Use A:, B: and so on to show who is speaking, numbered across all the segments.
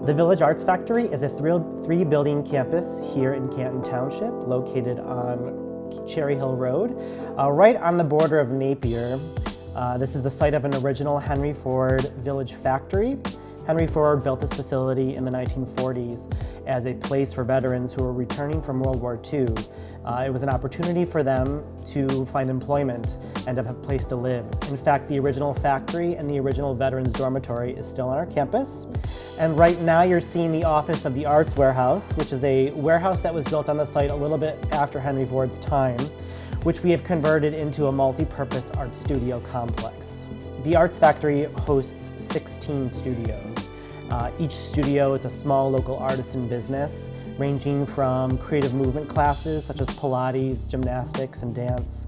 A: The Village Arts Factory is a three-building campus here in Canton Township, located on Cherry Hill Road, right on the border of Napier. This is the site of an original Henry Ford Village factory. Henry Ford built this facility in the 1940s as a place for veterans who were returning from World War II. It was an opportunity for them to find employment and have a place to live. In fact, the original factory and the original veterans dormitory is still on our campus. And right now you're seeing the office of the Arts Warehouse, which is a warehouse that was built on the site a little bit after Henry Ford's time, which we have converted into a multi-purpose art studio complex. The Arts Factory hosts 16 studios. Each studio is a small local artisan business, ranging from creative movement classes such as Pilates, gymnastics, and dance,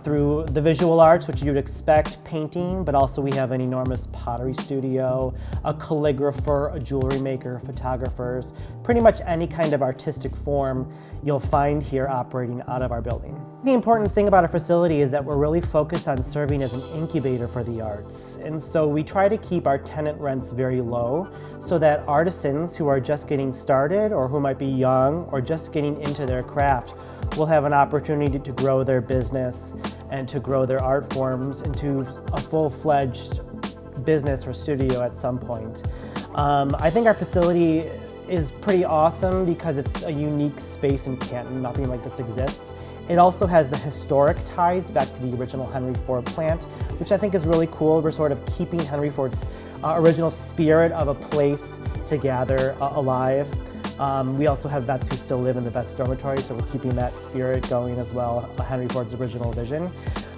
A: through the visual arts, which you'd expect, painting, but also we have an enormous pottery studio, a calligrapher, a jewelry maker, photographers, pretty much any kind of artistic form you'll find here operating out of our building. The important thing about our facility is that we're really focused on serving as an incubator for the arts. And so we try to keep our tenant rents very low so that artisans who are just getting started or who might be young or just getting into their craft will have an opportunity to grow their business and to grow their art forms into a full-fledged business or studio at some point. I think our facility is pretty awesome because it's a unique space in Canton. Nothing like this exists. It also has the historic ties back to the original Henry Ford plant, which I think is really cool. We're sort of keeping Henry Ford's original spirit of a place to gather alive. We also have vets who still live in the vets dormitory, so we're keeping that spirit going as well, Henry Ford's original vision.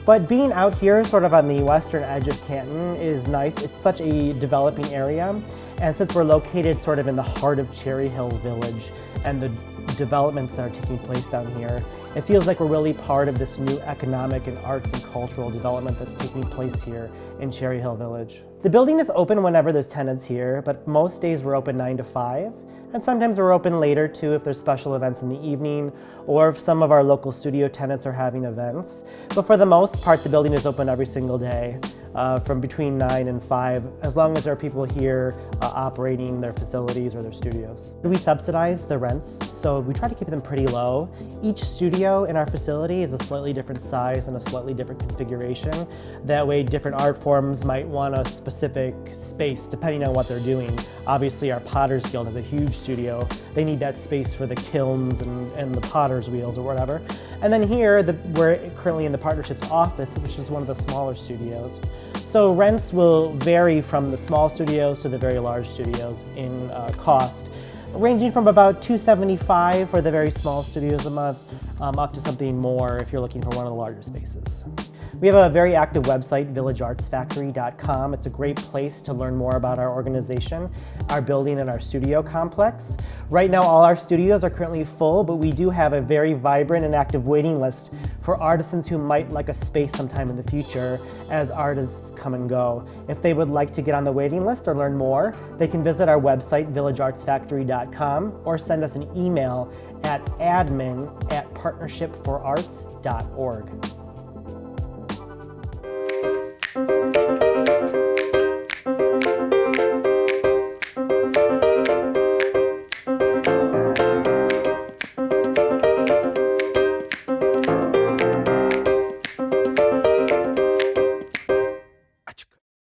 A: But being out here sort of on the western edge of Canton is nice. It's such a developing area, and since we're located sort of in the heart of Cherry Hill Village and the developments that are taking place down here, it feels like we're really part of this new economic and arts and cultural development that's taking place here in Cherry Hill Village. The building is open whenever there's tenants here, but most days we're open 9 to 5. And sometimes we're open later too if there's special events in the evening or if some of our local studio tenants are having events. But for the most part, the building is open every single day from between 9 and 5, as long as there are people here operating their facilities or their studios. We subsidize the rents, so we try to keep them pretty low. Each studio in our facility is a slightly different size and a slightly different configuration. That way different art forms might want a specific space depending on what they're doing. Obviously our Potter's Guild has a huge studio. They need that space for the kilns and the potter's wheels or whatever. And then here, we're currently in the partnership's office, which is one of the smaller studios. So rents will vary from the small studios to the very large studios in cost, ranging from about $275 for the very small studios a month, up to something more if you're looking for one of the larger spaces. We have a very active website, villageartsfactory.com. It's a great place to learn more about our organization, our building, and our studio complex. Right now, all our studios are currently full, but we do have a very vibrant and active waiting list for artisans who might like a space sometime in the future as artists come and go. If they would like to get on the waiting list or learn more, they can visit our website, villageartsfactory.com, or send us an email at admin@partnershipforarts.org.